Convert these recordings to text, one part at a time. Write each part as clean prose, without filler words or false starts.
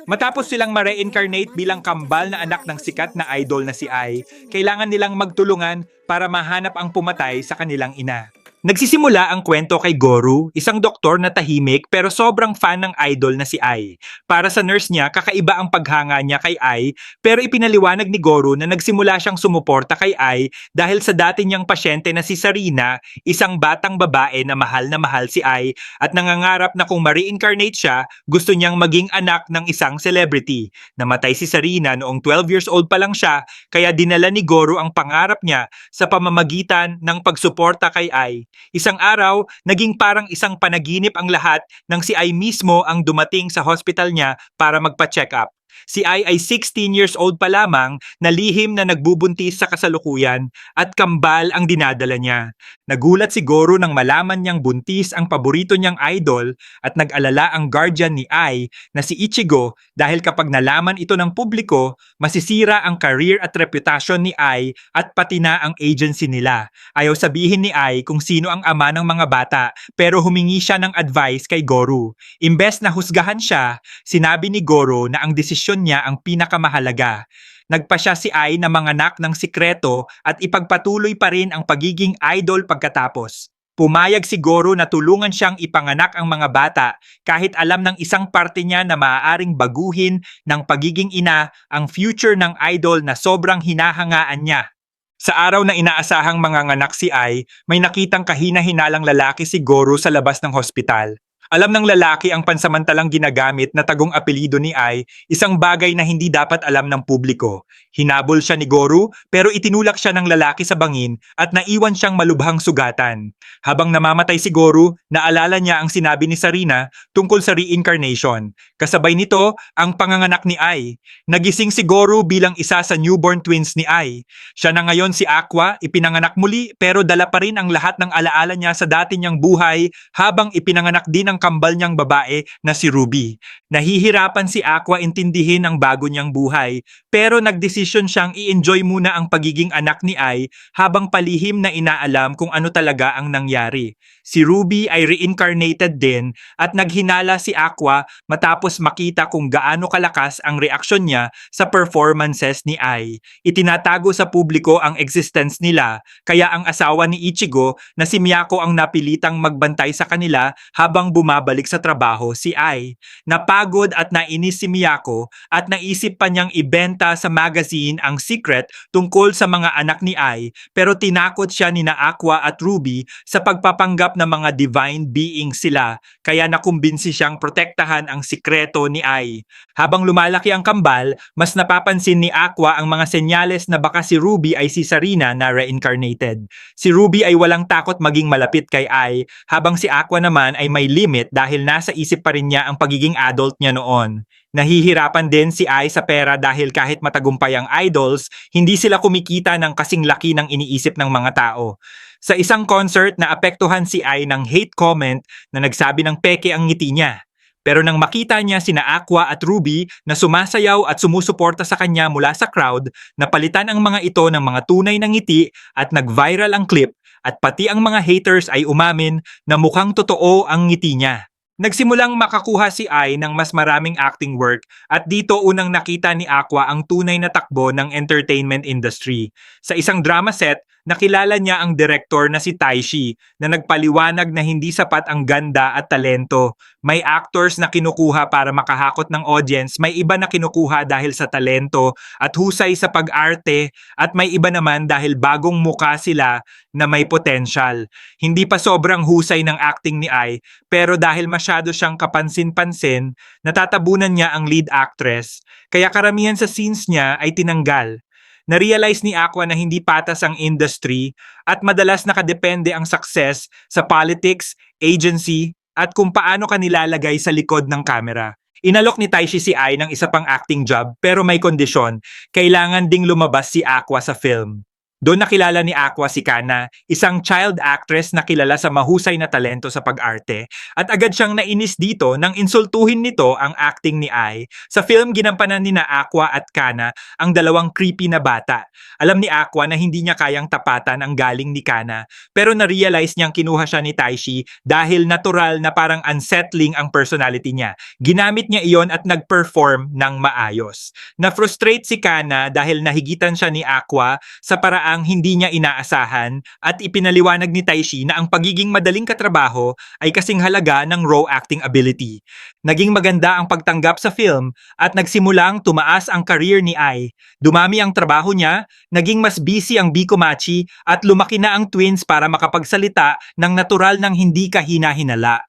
Matapos silang ma-reincarnate bilang kambal na anak ng sikat na idol na si Ai, kailangan nilang magtulungan para mahanap ang pumatay sa kanilang ina. Nagsisimula ang kwento kay Goru, isang doktor na tahimik pero sobrang fan ng idol na si Ai. Para sa nurse niya, kakaiba ang paghanga niya kay Ai, pero ipinaliwanag ni Goru na nagsimula siyang sumuporta kay Ai dahil sa dati niyang pasyente na si Sarina, isang batang babae na mahal si Ai at nangangarap na kung ma-reincarnate siya, gusto niyang maging anak ng isang celebrity. Namatay si Sarina noong 12 years old pa lang siya, kaya dinala ni Goru ang pangarap niya sa pamamagitan ng pagsuporta kay Ai. Isang araw, naging parang isang panaginip ang lahat nang si Ai mismo ang dumating sa hospital niya para magpa-check up. Si Ai ay 16 years old pa lamang na lihim na nagbubuntis sa kasalukuyan at kambal ang dinadala niya. Nagulat si Goro nang malaman niyang buntis ang paborito niyang idol at nag-alala ang guardian ni Ai na si Ichigo dahil kapag nalaman ito ng publiko, masisira ang career at reputasyon ni Ai at pati na ang agency nila. Ayaw sabihin ni Ai kung sino ang ama ng mga bata pero humingi siya ng advice kay Goro. Imbes na husgahan siya, sinabi ni Goro na ang desisyon niya ang pinakamahalaga. Nagpasya si Ai na manganak ng sikreto at ipagpatuloy pa rin ang pagiging idol pagkatapos. Pumayag si Goro na tulungan siyang ipanganak ang mga bata kahit alam ng isang parte niya na maaaring baguhin ng pagiging ina ang future ng idol na sobrang hinahangaan niya. Sa araw na inaasahang manganganak si Ai, may nakitang kahina-hinalang lalaki si Goro sa labas ng hospital. Alam ng lalaki ang pansamantalang ginagamit na tagong apelido ni Ai, isang bagay na hindi dapat alam ng publiko. Hinabol siya ni Goro pero itinulak siya ng lalaki sa bangin at naiwan siyang malubhang sugatan. Habang namamatay si Goro, naalala niya ang sinabi ni Sarina tungkol sa reincarnation. Kasabay nito, ang panganganak ni Ai. Nagising si Goro bilang isa sa newborn twins ni Ai. Siya na ngayon si Aqua, ipinanganak muli pero dala pa rin ang lahat ng alaala niya sa dati niyang buhay habang ipinanganak din ang kambal niyang babae na si Ruby. Nahihirapan si Aqua intindihin ang bago niyang buhay pero nagdesisyon siyang i-enjoy muna ang pagiging anak ni Ai habang palihim na inaalam kung ano talaga ang nangyari. Si Ruby ay reincarnated din at naghinala si Aqua matapos makita kung gaano kalakas ang reaksyon niya sa performances ni Ai. Itinatago sa publiko ang existence nila kaya ang asawa ni Ichigo na si Miyako ang napilitang magbantay sa kanila habang bumabalik sa trabaho si Ai. Napagod at nainis si Miyako at naisip pa niyang ibenta sa magazine ang secret tungkol sa mga anak ni Ai pero tinakot siya ni na Aqua at Ruby sa pagpapanggap na mga divine being sila kaya nakumbinsi siyang protektahan ang sikreto ni Ai. Habang lumalaki ang kambal, mas napapansin ni Aqua ang mga senyales na baka si Ruby ay si Sarina na reincarnated. Si Ruby ay walang takot maging malapit kay Ai habang si Aqua naman ay may limit dahil nasa isip pa rin niya ang pagiging adult niya noon. Nahihirapan din si Ai sa pera dahil kahit matagumpay ang idols, hindi sila kumikita ng kasing laki ng iniisip ng mga tao. Sa isang concert, naapektuhan si Ai ng hate comment na nagsabi ng peke ang ngiti niya. Pero nang makita niya sina Aqua at Ruby na sumasayaw at sumusuporta sa kanya mula sa crowd, napalitan ang mga ito ng mga tunay na ngiti at nag-viral ang clip at pati ang mga haters ay umamin na mukhang totoo ang ngiti niya. Nagsimulang makakuha si Ai ng mas maraming acting work at dito unang nakita ni Aqua ang tunay na takbo ng entertainment industry. Sa isang drama set, nakilala niya ang direktor na si Taishi na nagpaliwanag na hindi sapat ang ganda at talento. May actors na kinukuha para makahakot ng audience, may iba na kinukuha dahil sa talento at husay sa pag-arte at may iba naman dahil bagong muka sila na may potential. Hindi pa sobrang husay ng acting ni Ai pero dahil masyado siyang kapansin-pansin, natatabunan niya ang lead actress kaya karamihan sa scenes niya ay tinanggal. Na-realize ni Aqua na hindi patas ang industry at madalas nakadepende ang success sa politics, agency, at kung paano ka nilalagay sa likod ng kamera. Inalok ni Taishi si Ai ng isa pang acting job pero may kondisyon, kailangan ding lumabas si Aqua sa film. Doon nakilala ni Aqua si Kana, isang child actress na kilala sa mahusay na talento sa pag-arte, at agad siyang nainis dito nang insultuhin nito ang acting ni Ai. Sa film, ginampanan ni na Aqua at Kana ang dalawang creepy na bata. Alam ni Aqua na hindi niya kayang tapatan ang galing ni Kana, pero na-realize niyang kinuha siya ni Taishi dahil natural na parang unsettling ang personality niya. Ginamit niya iyon at nag-perform ng maayos. Na-frustrate si Kana dahil nahigitan siya ni Aqua sa paraang hindi niya inaasahan at ipinaliwanag ni Taishi na ang pagiging madaling katrabaho ay kasing halaga ng raw acting ability. Naging maganda ang pagtanggap sa film at nagsimulang tumaas ang career ni Ai. Dumami ang trabaho niya, naging mas busy ang Bikomachi at lumaki na ang twins para makapagsalita ng natural ng hindi kahina-hinala.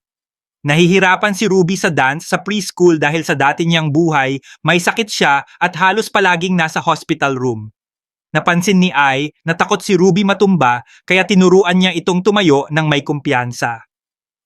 Nahihirapan si Ruby sa dance sa preschool dahil sa dati niyang buhay, may sakit siya at halos palaging nasa hospital room. Napansin ni Ai na takot si Ruby matumba kaya tinuruan niya itong tumayo ng may kumpiyansa.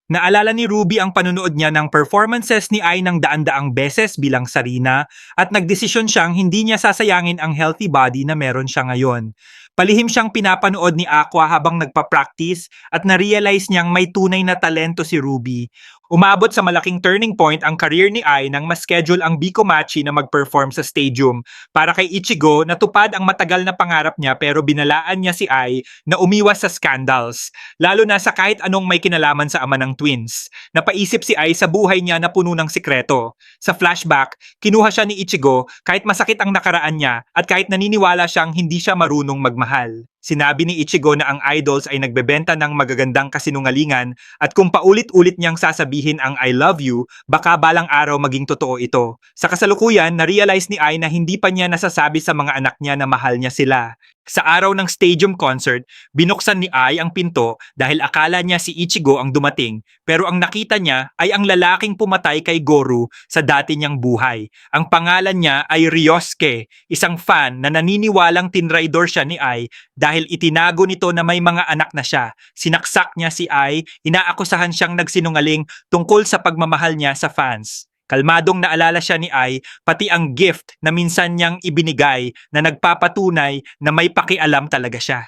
Naalala ni Ruby ang panunood niya ng performances ni Ai ng daan-daang beses bilang Sarina at nagdesisyon siyang hindi niya sasayangin ang healthy body na meron siya ngayon. Palihim siyang pinapanood ni Aqua habang nagpa-practice at na-realize niyang may tunay na talento si Ruby. Umabot sa malaking turning point ang career ni Ai nang ma-schedule ang Bikomachi na mag-perform sa stadium. Para kay Ichigo, natupad ang matagal na pangarap niya pero binalaan niya si Ai na umiwas sa scandals, lalo na sa kahit anong may kinalaman sa ama ng twins. Napaisip si Ai sa buhay niya na puno ng sikreto. Sa flashback, kinuha siya ni Ichigo kahit masakit ang nakaraan niya at kahit naniniwala siyang hindi siya marunong magmahal. Sinabi ni Ichigo na ang idols ay nagbebenta ng magagandang kasinungalingan at kung paulit-ulit niyang sasabihin ang I love you, baka balang araw maging totoo ito. Sa kasalukuyan, na-realize ni Ai na hindi pa niya nasasabi sa mga anak niya na mahal niya sila. Sa araw ng stadium concert, binuksan ni Ai ang pinto dahil akala niya si Ichigo ang dumating, pero ang nakita niya ay ang lalaking pumatay kay Goru sa dati niyang buhay. Ang pangalan niya ay Ryosuke, isang fan na naniniwalang tinraidor siya ni Ai dahil itinago nito na may mga anak na siya. Sinaksak niya si Ai, inaakusahan siyang nagsinungaling tungkol sa pagmamahal niya sa fans. Kalmadong naalala siya ni Ai, pati ang gift na minsan niyang ibinigay na nagpapatunay na may pakialam talaga siya.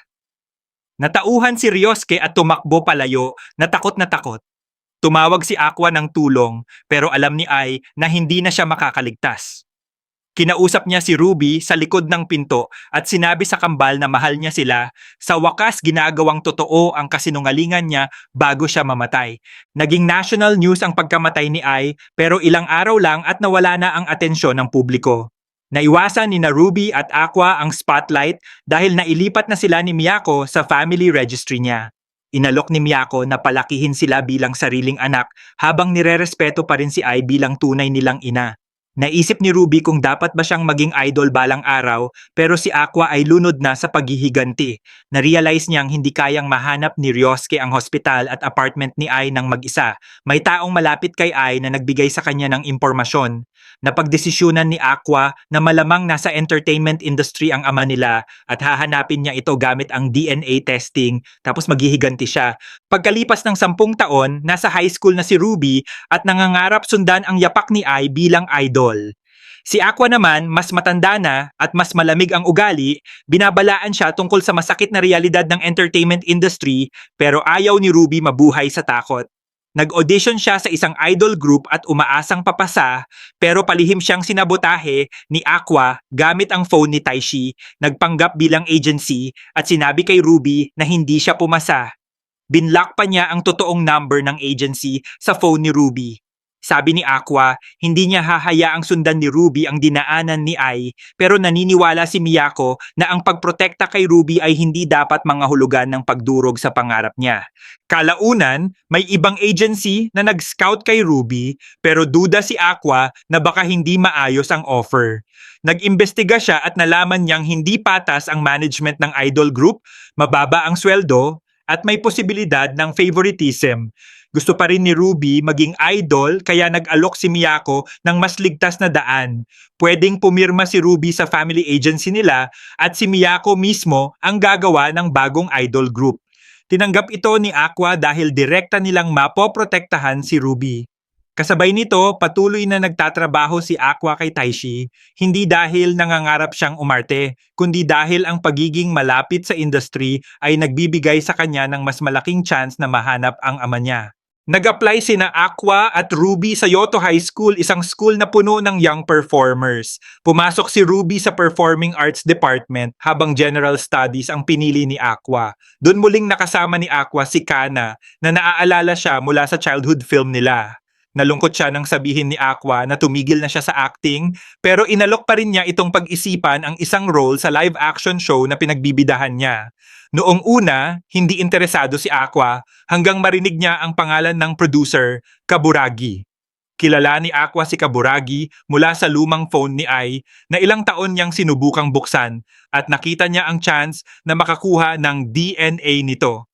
Natauhan si Ryosuke at tumakbo palayo, natakot na takot. Tumawag si Aqua ng tulong pero alam ni Ai na hindi na siya makakaligtas. Kinausap niya si Ruby sa likod ng pinto at sinabi sa kambal na mahal niya sila. Sa wakas, ginagawang totoo ang kasinungalingan niya bago siya mamatay. Naging national news ang pagkamatay ni Ai pero ilang araw lang at nawala na ang atensyon ng publiko. Naiwasan ni na Ruby at Aqua ang spotlight dahil nailipat na sila ni Miyako sa family registry niya. Inalok ni Miyako na palakihin sila bilang sariling anak habang nirerespeto pa rin si Ai bilang tunay nilang ina. Naisip ni Ruby kung dapat ba siyang maging idol balang araw pero si Aqua ay lunod na sa paghihiganti. Na-realize niyang hindi kayang mahanap ni Ryosuke ang hospital at apartment ni Ai ng mag-isa. May taong malapit kay Ai na nagbigay sa kanya ng impormasyon. Napagdesisyonan ni Aqua na malamang nasa entertainment industry ang ama nila at hahanapin niya ito gamit ang DNA testing tapos maghihiganti siya. Pagkalipas ng 10 taon, nasa high school na si Ruby at nangangarap sundan ang yapak ni Ai bilang idol. Si Aqua naman, mas matanda na at mas malamig ang ugali, binabalaan siya tungkol sa masakit na realidad ng entertainment industry pero ayaw ni Ruby mabuhay sa takot. Nag-audition siya sa isang idol group at umaasang papasa pero palihim siyang sinabotahe ni Aqua gamit ang phone ni Taishi, nagpanggap bilang agency at sinabi kay Ruby na hindi siya pumasa. Binlock pa niya ang totoong number ng agency sa phone ni Ruby. Sabi ni Aqua, hindi niya hahayaang sundan ni Ruby ang dinaanan ni Ai pero naniniwala si Miyako na ang pagprotekta kay Ruby ay hindi dapat mangahulugan ng pagdurog sa pangarap niya. Kalaunan, may ibang agency na nag-scout kay Ruby pero duda si Aqua na baka hindi maayos ang offer. Nag-imbestiga siya at nalaman niyang hindi patas ang management ng idol group, mababa ang sweldo, at may posibilidad ng favoritism. Gusto pa rin ni Ruby maging idol kaya nag-alok si Miyako ng mas ligtas na daan. Pwedeng pumirma si Ruby sa family agency nila at si Miyako mismo ang gagawa ng bagong idol group. Tinanggap ito ni Aqua dahil direkta nilang mapoprotektahan si Ruby. Kasabay nito, patuloy na nagtatrabaho si Aqua kay Taishi, hindi dahil nangangarap siyang umarte, kundi dahil ang pagiging malapit sa industry ay nagbibigay sa kanya ng mas malaking chance na mahanap ang ama niya. Nag-apply sina Aqua at Ruby sa Yoto High School, isang school na puno ng young performers. Pumasok si Ruby sa Performing Arts Department habang General Studies ang pinili ni Aqua. Doon muling nakasama ni Aqua si Kana na naaalala siya mula sa childhood film nila. Nalungkot siya nang sabihin ni Aqua na tumigil na siya sa acting, pero inalok pa rin niya itong pag-isipan ang isang role sa live action show na pinagbibidahan niya. Noong una, hindi interesado si Aqua hanggang marinig niya ang pangalan ng producer, Kaburagi. Kilala ni Aqua si Kaburagi mula sa lumang phone ni Ai na ilang taon niyang sinubukang buksan at nakita niya ang chance na makakuha ng DNA nito.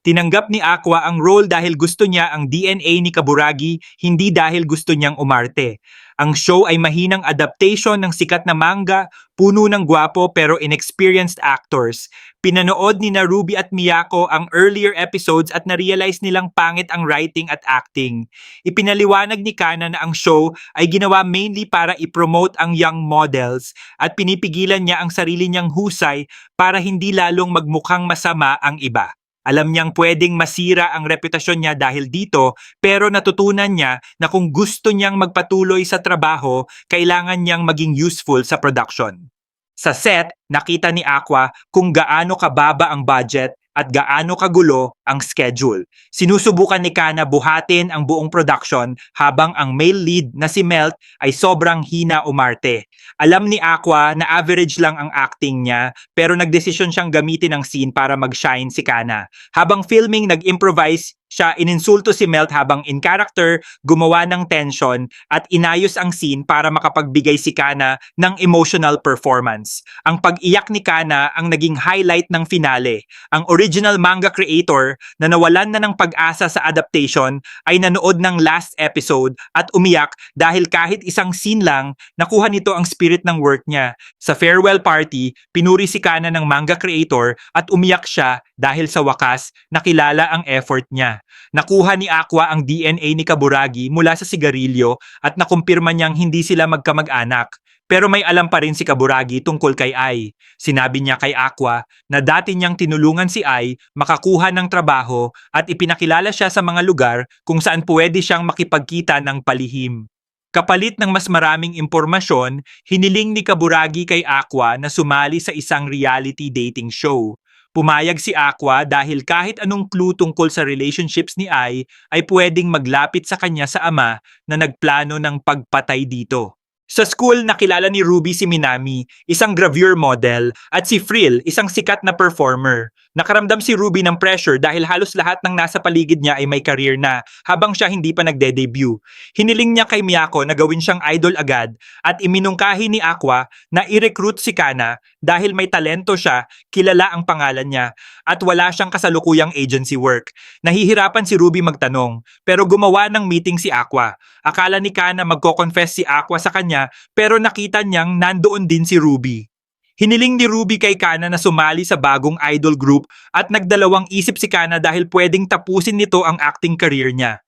Tinanggap ni Aqua ang role dahil gusto niya ang DNA ni Kaburagi, hindi dahil gusto niyang umarte. Ang show ay mahinang adaptation ng sikat na manga, puno ng gwapo pero inexperienced actors. Pinanood ni na Ruby at Miyako ang earlier episodes at na-realize nilang pangit ang writing at acting. Ipinaliwanag ni Kana na ang show ay ginawa mainly para i-promote ang young models at pinipigilan niya ang sarili niyang husay para hindi lalong magmukhang masama ang iba. Alam niyang pwedeng masira ang reputasyon niya dahil dito, pero natutunan niya na kung gusto niyang magpatuloy sa trabaho, kailangan niyang maging useful sa production. Sa set, nakita ni Aqua kung gaano kababa ang budget at gaano kagulo ang schedule. Sinusubukan ni Kana buhatin ang buong production habang ang male lead na si Melt ay sobrang hina umarte. Alam ni Aqua na average lang ang acting niya pero nagdesisyon siyang gamitin ang scene para mag-shine si Kana. Habang filming, nag-improvise siya, ininsulto si Melt habang in character, gumawa ng tension at inayos ang scene para makapagbigay si Kana ng emotional performance. Ang pag-iyak ni Kana ang naging highlight ng finale. Ang original manga creator na nawalan na ng pag-asa sa adaptation ay nanood ng last episode at umiyak dahil kahit isang scene lang, nakuha nito ang spirit ng work niya. Sa farewell party, pinuri si Kana ng manga creator at umiyak siya dahil sa wakas nakilala ang effort niya. Nakuha ni Aqua ang DNA ni Kaburagi mula sa sigarilyo at nakumpirma niyang hindi sila magkamag-anak. Pero may alam pa rin si Kaburagi tungkol kay Ai. Sinabi niya kay Aqua na dati niyang tinulungan si Ai makakuha ng trabaho at ipinakilala siya sa mga lugar kung saan pwede siyang makipagkita ng palihim. Kapalit ng mas maraming impormasyon, hiniling ni Kaburagi kay Aqua na sumali sa isang reality dating show. Pumayag si Aqua dahil kahit anong clue tungkol sa relationships ni Ai ay pwedeng maglapit sa kanya sa ama na nagplano ng pagpatay dito. Sa school, nakilala ni Ruby si Minami, isang gravure model, at si Frill, isang sikat na performer. Nakaramdam si Ruby ng pressure dahil halos lahat ng nasa paligid niya ay may career na, habang siya hindi pa nagde-debut. Hiniling niya kay Miyako na gawin siyang idol agad at iminungkahi ni Aqua na i-recruit si Kana dahil may talento siya, kilala ang pangalan niya, at wala siyang kasalukuyang agency work. Nahihirapan si Ruby magtanong, pero gumawa ng meeting si Aqua. Akala ni Kana magko-confess si Aqua sa kanya, pero nakita niyang nandoon din si Ruby. Hiniling ni Ruby kay Kana na sumali sa bagong idol group at nagdalawang isip si Kana dahil pwedeng tapusin nito ang acting career niya.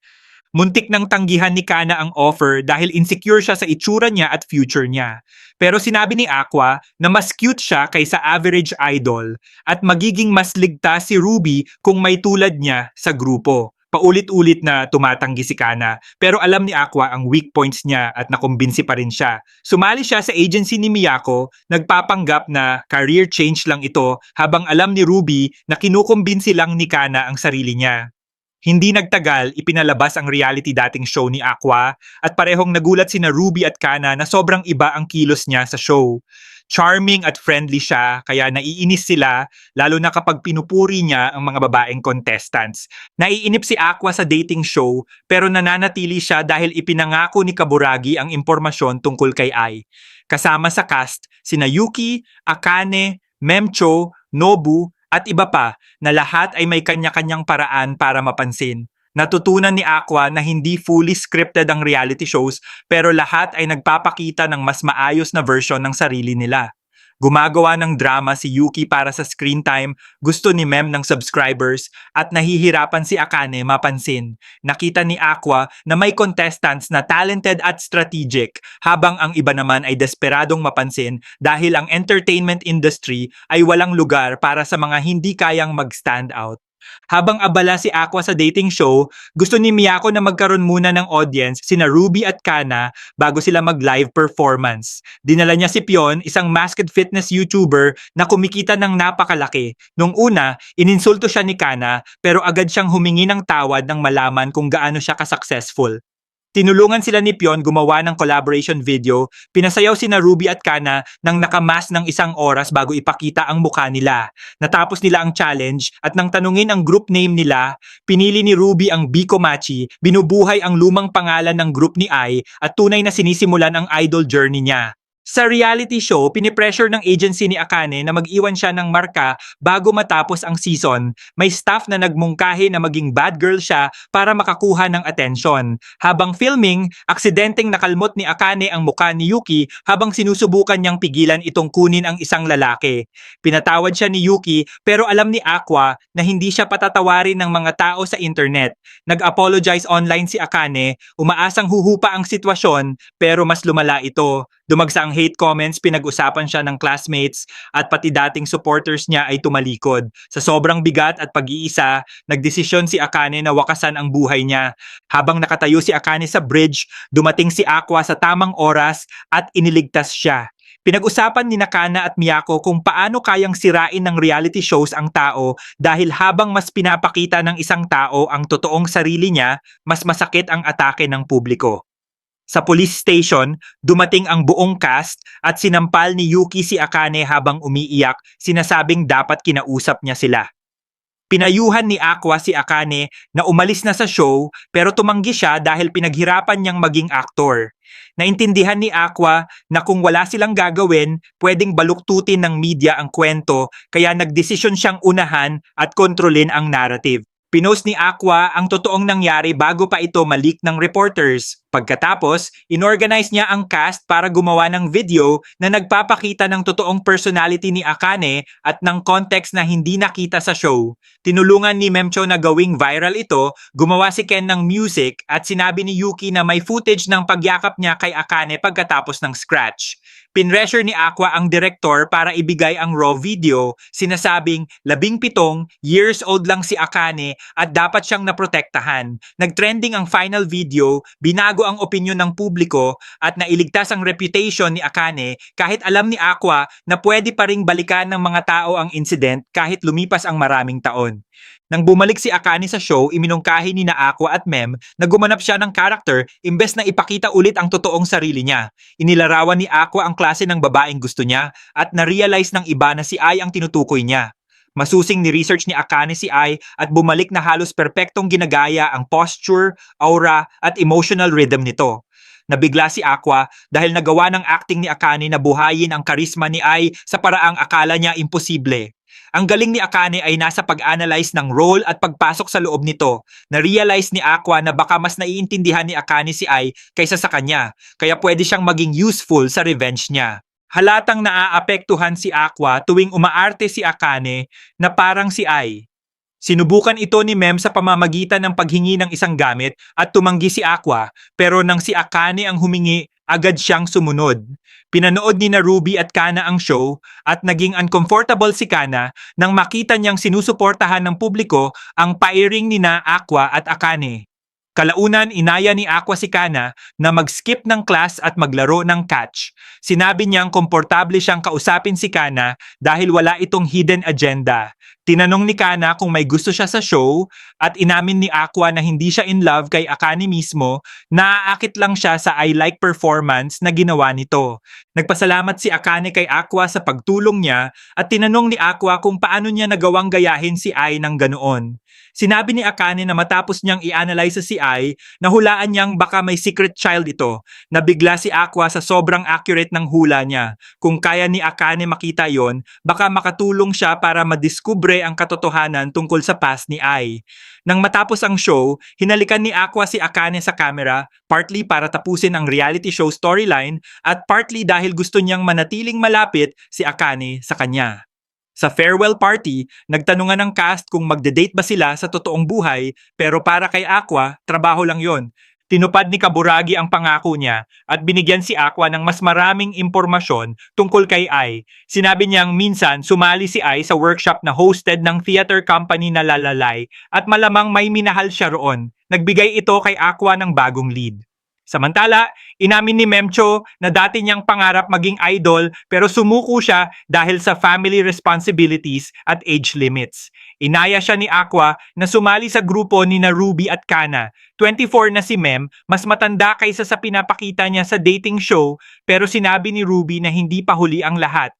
Muntik nang tanggihan ni Kana ang offer dahil insecure siya sa itsura niya at future niya. Pero sinabi ni Aqua na mas cute siya kaysa average idol at magiging mas ligtas si Ruby kung may tulad niya sa grupo. Paulit-ulit na tumatanggi si Kana pero alam ni Aqua ang weak points niya at nakumbinsi pa rin siya. Sumali siya sa agency ni Miyako, nagpapanggap na career change lang ito habang alam ni Ruby na kinukumbinsi lang ni Kana ang sarili niya. Hindi nagtagal, ipinalabas ang reality dating show ni Aqua at parehong nagulat sina Ruby at Kana na sobrang iba ang kilos niya sa show. Charming at friendly siya kaya naiinis sila lalo na kapag pinupuri niya ang mga babaeng contestants. Naiinip si Aqua sa dating show pero nananatili siya dahil ipinangako ni Kaburagi ang impormasyon tungkol kay Ai. Kasama sa cast sina Yuki, Akane, Memcho, Nobu at iba pa na lahat ay may kanya-kanyang paraan para mapansin. Natutunan ni Aqua na hindi fully scripted ang reality shows pero lahat ay nagpapakita ng mas maayos na version ng sarili nila. Gumagawa ng drama si Yuki para sa screen time, gusto ni Mem ng subscribers, at nahihirapan si Akane mapansin. Nakita ni Aqua na may contestants na talented at strategic, habang ang iba naman ay desperadong mapansin dahil ang entertainment industry ay walang lugar para sa mga hindi kayang mag-stand out. Habang abala si Aqua sa dating show, gusto ni Miyako na magkaroon muna ng audience sina Ruby at Kana bago sila mag-live performance. Dinala niya si Pion, isang masked fitness YouTuber na kumikita ng napakalaki. Nung una, ininsulto siya ni Kana pero agad siyang humingi ng tawad nang malaman kung gaano siya ka-successful. Tinulungan sila ni Pion gumawa ng collaboration video, pinasayaw sina Ruby at Kana nang nakamas ng 1 oras bago ipakita ang mukha nila. Natapos nila ang challenge at nang tanungin ang group name nila, pinili ni Ruby ang Biko Machi, binubuhay ang lumang pangalan ng group ni Ai at tunay na sinisimulan ang idol journey niya. Sa reality show, pinipressure ng agency ni Akane na mag-iwan siya ng marka bago matapos ang season. May staff na nagmungkahi na maging bad girl siya para makakuha ng atensyon. Habang filming, aksidenteng nakalmot ni Akane ang mukha ni Yuki habang sinusubukan niyang pigilan itong kunin ang isang lalaki. Pinatawad siya ni Yuki pero alam ni Aqua na hindi siya patatawarin ng mga tao sa internet. Nag-apologize online si Akane, umaasang huhupa ang sitwasyon pero mas lumala ito. Dumagsa ang hate comments, pinag-usapan siya ng classmates at pati dating supporters niya ay tumalikod. Sa sobrang bigat at pag-iisa, nagdesisyon si Akane na wakasan ang buhay niya. Habang nakatayo si Akane sa bridge, dumating si Aqua sa tamang oras at iniligtas siya. Pinag-usapan ni Nakana at Miyako kung paano kayang sirain ng reality shows ang tao dahil habang mas pinapakita ng isang tao ang totoong sarili niya, mas masakit ang atake ng publiko. Sa police station, dumating ang buong cast at sinampal ni Yuki si Akane habang umiiyak, sinasabing dapat kinausap niya sila. Pinayuhan ni Aqua si Akane na umalis na sa show pero tumanggi siya dahil pinaghirapan niyang maging aktor. Naintindihan ni Aqua na kung wala silang gagawin, pwedeng baluktutin ng media ang kwento kaya nagdesisyon siyang unahan at kontrolin ang narrative. Pinost ni Aqua ang totoong nangyari bago pa ito maleak ng reporters. Pagkatapos, inorganize niya ang cast para gumawa ng video na nagpapakita ng totoong personality ni Akane at ng context na hindi nakita sa show. Tinulungan ni Memcho na gawing viral ito, gumawa si Ken ng music at sinabi ni Yuki na may footage ng pagyakap niya kay Akane pagkatapos ng scratch. Pinressure ni Aqua ang direktor para ibigay ang raw video, sinasabing 17 years old lang si Akane at dapat siyang naprotektahan. Nagtrending ang final video, binago ang opinyon ng publiko at nailigtas ang reputation ni Akane kahit alam ni Aqua na pwede pa ring balikan ng mga tao ang incident kahit lumipas ang maraming taon. Nang bumalik si Akane sa show, iminungkahi ni na Aqua at Mem na gumanap siya ng character imbes na ipakita ulit ang totoong sarili niya. Inilarawan ni Aqua ang klase ng babaeng gusto niya at na-realize ng iba na si Ai ang tinutukoy niya. Masusing ni-research ni Akane si Ai at bumalik na halos perpektong ginagaya ang posture, aura at emotional rhythm nito. Nabigla si Aqua dahil nagawa ng acting ni Akane na buhayin ang karisma ni Ai sa paraang akala niya imposible. Ang galing ni Akane ay nasa pag-analyze ng role at pagpasok sa loob nito. Na-realize ni Aqua na baka mas naiintindihan ni Akane si Ai kaysa sa kanya, kaya pwede siyang maging useful sa revenge niya. Halatang naaapektuhan si Aqua tuwing umaarte si Akane na parang si Ai. Sinubukan ito ni Mem sa pamamagitan ng paghingi ng isang gamit at tumanggi si Aqua, pero nang si Akane ang humingi, agad siyang sumunod. Pinanood ni na Ruby at Kana ang show at naging uncomfortable si Kana nang makita niyang sinusuportahan ng publiko ang pairing ni na Aqua at Akane. Kalaunan, inaya ni Aqua si Kana na mag-skip ng class at maglaro ng catch. Sinabi niyang komportable siyang kausapin si Kana dahil wala itong hidden agenda. Tinanong ni Kana kung may gusto siya sa show at inamin ni Aqua na hindi siya in love kay Akane mismo, naaakit lang siya sa I like performance na ginawa nito. Nagpasalamat si Akane kay Aqua sa pagtulong niya at tinanong ni Aqua kung paano niya nagawang gayahin si Ai ng ganoon. Sinabi ni Akane na matapos niyang i-analyze si Ai, nahulaan niyang baka may secret child ito. Nabigla si Aqua sa sobrang accurate ng hula niya. Kung kaya ni Akane makita yon, baka makatulong siya para madiskubre ang katotohanan tungkol sa past ni Ai. Nang matapos ang show, hinalikan ni Aqua si Akane sa camera, partly para tapusin ang reality show storyline at partly dahil gusto niyang manatiling malapit si Akane sa kanya. Sa farewell party, nagtanungan ng cast kung magde-date ba sila sa totoong buhay, pero para kay Aqua, trabaho lang yon. Tinupad ni Kaburagi ang pangako niya at binigyan si Aqua ng mas maraming impormasyon tungkol kay Ai. Sinabi niyang minsan sumali si Ai sa workshop na hosted ng theater company na Lalalay at malamang may minahal siya roon. Nagbigay ito kay Aqua ng bagong lead. Samantala, inamin ni Memcho na dati niyang pangarap maging idol pero sumuko siya dahil sa family responsibilities at age limits. Inaya siya ni Aqua na sumali sa grupo ni na Ruby at Kana. 24 na si Mem, mas matanda kaysa sa pinapakita niya sa dating show pero sinabi ni Ruby na hindi pa huli ang lahat.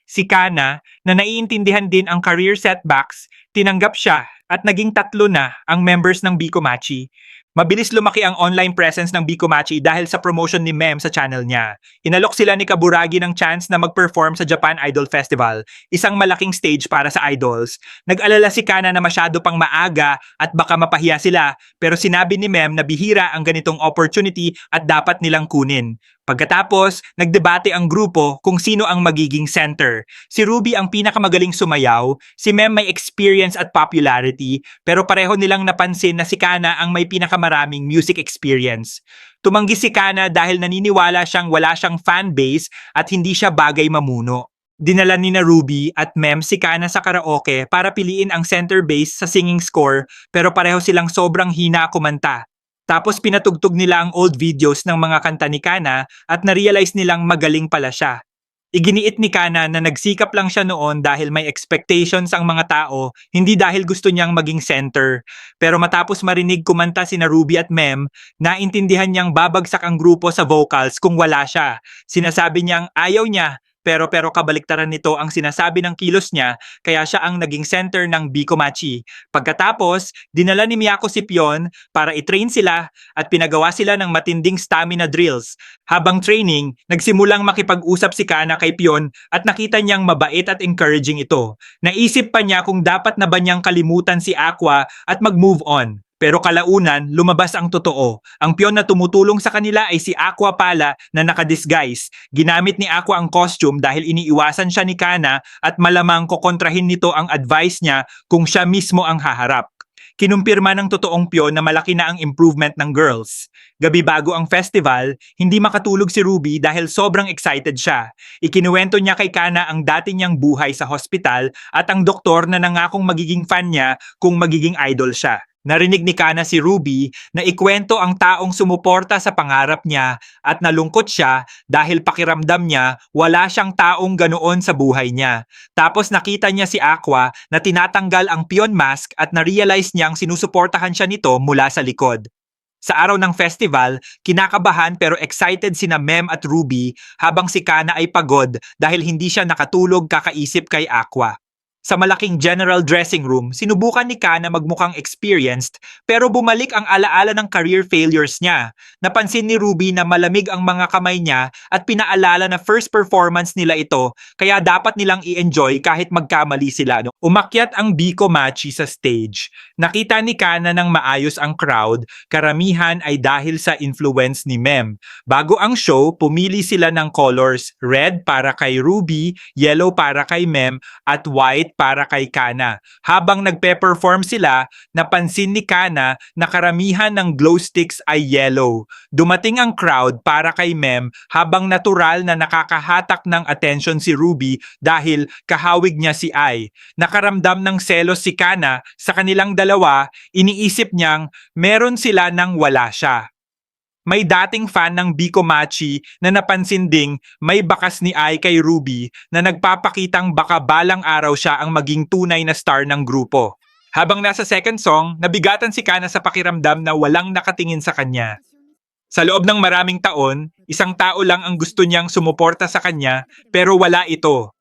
Si Kana, na naiintindihan din ang career setbacks, tinanggap siya at naging 3 na ang members ng Biko Machi. Mabilis lumaki ang online presence ng Biko Machi dahil sa promotion ni Mem sa channel niya. Inalok sila ni Kaburagi ng chance na mag-perform sa Japan Idol Festival, isang malaking stage para sa idols. Nag-alala si Kana na masyado pang maaga at baka mapahiya sila, pero sinabi ni Mem na bihira ang ganitong opportunity at dapat nilang kunin. Pagkatapos, nagdebate ang grupo kung sino ang magiging center. Si Ruby ang pinakamagaling sumayaw, si Mem may experience at popularity, pero pareho nilang napansin na si Kana ang may pinakamaraming music experience. Tumanggi si Kana dahil naniniwala siyang wala siyang fanbase at hindi siya bagay mamuno. Dinala ni na Ruby at Mem si Kana sa karaoke para piliin ang center base sa singing score, pero pareho silang sobrang hina kumanta. Tapos pinatugtog nila ang old videos ng mga kanta ni Kana at na-realize nilang magaling pala siya. Iginiit ni Kana na nagsikap lang siya noon dahil may expectations ang mga tao, hindi dahil gusto niyang maging center. Pero matapos marinig kumanta sina Ruby at Mem, naintindihan niyang babagsak ang grupo sa vocals kung wala siya. Sinasabi niyang ayaw niya, pero kabaliktaran nito ang sinasabi ng kilos niya, kaya siya ang naging center ng Biko Machi. Pagkatapos, dinala ni Miyako si Pion para i-train sila at pinagawa sila ng matinding stamina drills. Habang training, nagsimulang makipag-usap si Kana kay Pion at nakita niyang mabait at encouraging ito. Naisip pa niya kung dapat na ba niyang kalimutan si Aqua at mag-move on. Pero kalaunan, lumabas ang totoo. Ang piyon na tumutulong sa kanila ay si Aqua pala na nakadisguise. Ginamit ni Aqua ang costume dahil iniiwasan siya ni Kana at malamang kokontrahin nito ang advice niya kung siya mismo ang haharap. Kinumpirma ng totoong piyon na malaki na ang improvement ng girls. Gabi bago ang festival, hindi makatulog si Ruby dahil sobrang excited siya. Ikinuwento niya kay Kana ang dati niyang buhay sa hospital at ang doktor na nangakong magiging fan niya kung magiging idol siya. Narinig ni Kana si Ruby na ikwento ang taong sumuporta sa pangarap niya at nalungkot siya dahil pakiramdam niya wala siyang taong ganoon sa buhay niya. Tapos nakita niya si Aqua na tinatanggal ang pion mask at na-realize niyang sinusuportahan siya nito mula sa likod. Sa araw ng festival, kinakabahan pero excited sina Mem at Ruby habang si Kana ay pagod dahil hindi siya nakatulog kakaisip kay Aqua. Sa malaking general dressing room, sinubukan ni Kana magmukhang experienced pero bumalik ang alaala ng career failures niya. Napansin ni Ruby na malamig ang mga kamay niya at pinaalala na first performance nila ito kaya dapat nilang i-enjoy kahit magkamali sila. Umakyat ang Biko Machi sa stage. Nakita ni Kana ng maayos ang crowd, karamihan ay dahil sa influence ni Mem. Bago ang show, pumili sila ng colors, red para kay Ruby, yellow para kay Mem, at white para kay Kana. Habang nagpe-perform sila, napansin ni Kana na karamihan ng glow sticks ay yellow. Dumating ang crowd para kay Mem habang natural na nakakahatak ng attention si Ruby dahil kahawig niya si Ai. Nakaramdam ng selos si Kana sa kanilang dalawa, iniisip niyang meron sila nang wala siya. May dating fan ng Biko Machi na napansin ding may bakas ni Ai kay Ruby na nagpapakitang baka balang araw siya ang maging tunay na star ng grupo. Habang nasa second song, nabigatan si Kana sa pakiramdam na walang nakatingin sa kanya. Sa loob ng maraming taon, isang tao lang ang gusto niyang sumuporta sa kanya pero wala ito.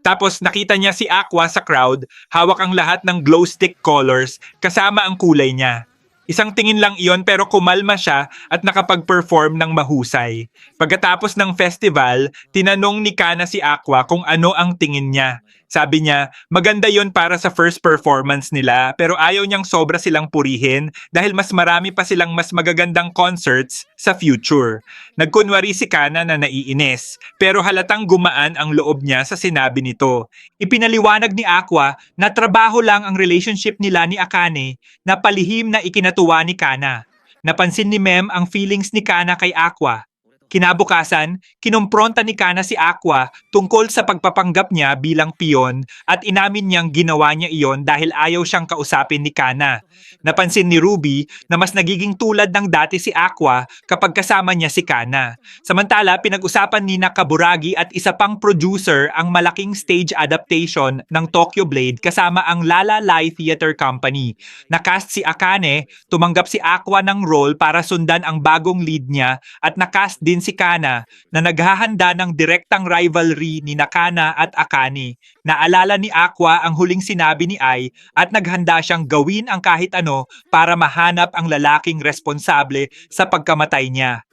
Tapos nakita niya si Aqua sa crowd, hawak ang lahat ng glow stick colors kasama ang kulay niya. Isang tingin lang iyon pero kumalma siya at nakapag-perform ng mahusay. Pagkatapos ng festival, tinanong ni Kana si Aqua kung ano ang tingin niya. Sabi niya, maganda yon para sa first performance nila pero ayaw niyang sobra silang purihin dahil mas marami pa silang mas magagandang concerts sa future. Nagkunwari si Kana na naiinis pero halatang gumaan ang loob niya sa sinabi nito. Ipinaliwanag ni Aqua na trabaho lang ang relationship nila ni Akane na palihim na ikinatuwa ni Kana. Napansin ni Mem ang feelings ni Kana kay Aqua. Kinabukasan, kinompronta ni Kana si Aqua tungkol sa pagpapanggap niya bilang piyon at inamin niyang ginawa niya iyon dahil ayaw siyang kausapin ni Kana. Napansin ni Ruby na mas nagiging tulad ng dati si Aqua kapag kasama niya si Kana. Samantala, pinag-usapan ni Nakaburagi at isa pang producer ang malaking stage adaptation ng Tokyo Blade kasama ang Lala Lai Theater Company. Nakast si Akane, tumanggap si Aqua ng role para sundan ang bagong lead niya at nakast din si Kana na naghahanda ng direktang rivalry ni Nakana at Akane. Naalala ni Aqua ang huling sinabi ni Ai at naghanda siyang gawin ang kahit ano para mahanap ang lalaking responsable sa pagkamatay niya.